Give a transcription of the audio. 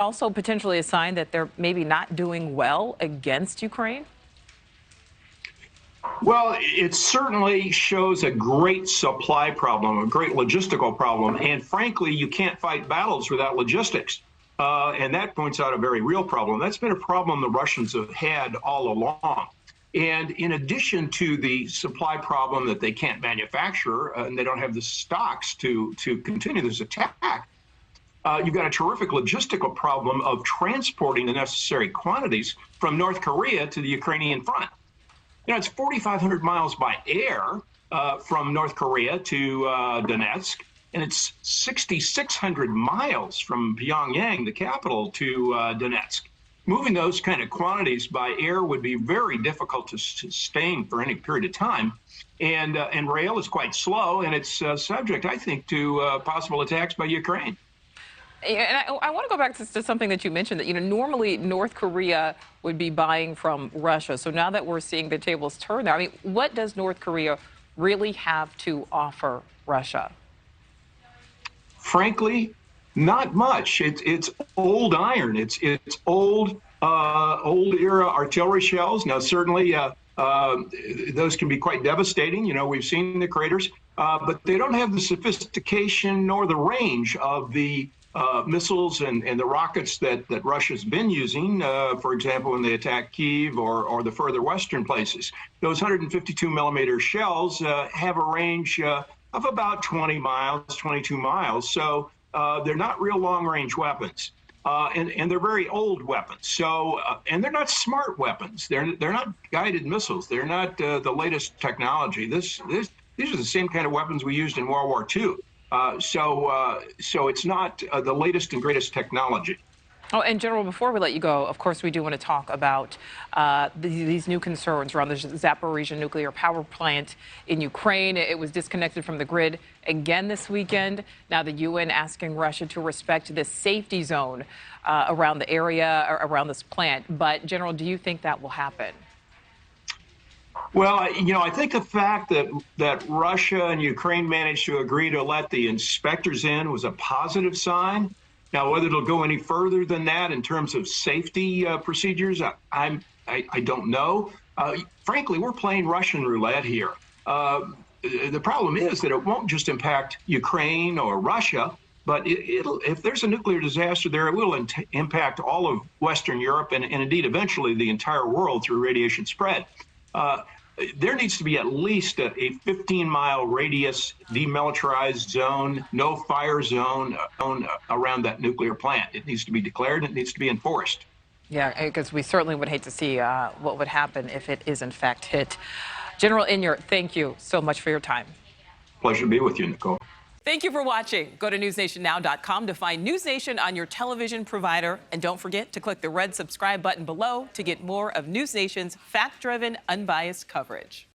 Also potentially a sign that they're maybe not doing well against Ukraine? Well, it certainly shows a great supply problem, a great logistical problem. And frankly, you can't fight battles without logistics. And that points out a very real problem. That's been a problem the Russians have had all along. And in addition to the supply problem that they can't manufacture and they don't have the stocks to continue this attack, you've got a terrific logistical problem of transporting the necessary quantities from North Korea to the Ukrainian front. You know, it's 4,500 miles by air from North Korea to Donetsk, and it's 6,600 miles from Pyongyang, the capital, to Donetsk. Moving those kind of quantities by air would be very difficult to sustain for any period of time. And rail is quite slow, and it's subject, I think, to possible attacks by Ukraine. And I want to go back to something that you mentioned, that, normally North Korea would be buying from Russia. So now that we're seeing the tables turn there, I mean, what does North Korea really have to offer Russia? Frankly, not much. It's old iron. It's old era artillery shells. Now, certainly those can be quite devastating. We've seen the craters, but they don't have the sophistication nor the range of the missiles and the rockets that Russia's been using, for example, when they attack Kyiv or the further western places. Those 152 millimeter shells have a range of about 20 miles, 22 miles. So they're not real long range weapons. And they're very old weapons. So, and they're not smart weapons. They're not guided missiles. They're not the latest technology. These are the same kind of weapons we used in World War II. So it's not the latest and greatest technology. Oh, and General, before we let you go, of course, we do want to talk about these new concerns around the Zaporizhzhia nuclear power plant in Ukraine. It was disconnected from the grid again this weekend. Now the UN asking Russia to respect this safety zone around the area, around this plant. But General, do you think that will happen? Well, I think the fact that Russia and Ukraine managed to agree to let the inspectors in was a positive sign. Now, whether it'll go any further than that in terms of safety procedures, I don't know. Frankly, we're playing Russian roulette here. The problem is that it won't just impact Ukraine or Russia, but if there's a nuclear disaster there, it will impact all of Western Europe and indeed eventually the entire world through radiation spread. There needs to be at least a 15-mile radius demilitarized zone, no fire zone around that nuclear plant. It needs to be declared and it needs to be enforced. Yeah, because we certainly would hate to see what would happen if it is in fact hit. General Inyart, thank you so much for your time. Pleasure to be with you, Nichole. Thank you for watching. Go to newsnationnow.com to find NewsNation on your television provider. And don't forget to click the red subscribe button below to get more of NewsNation's fact-driven, unbiased coverage.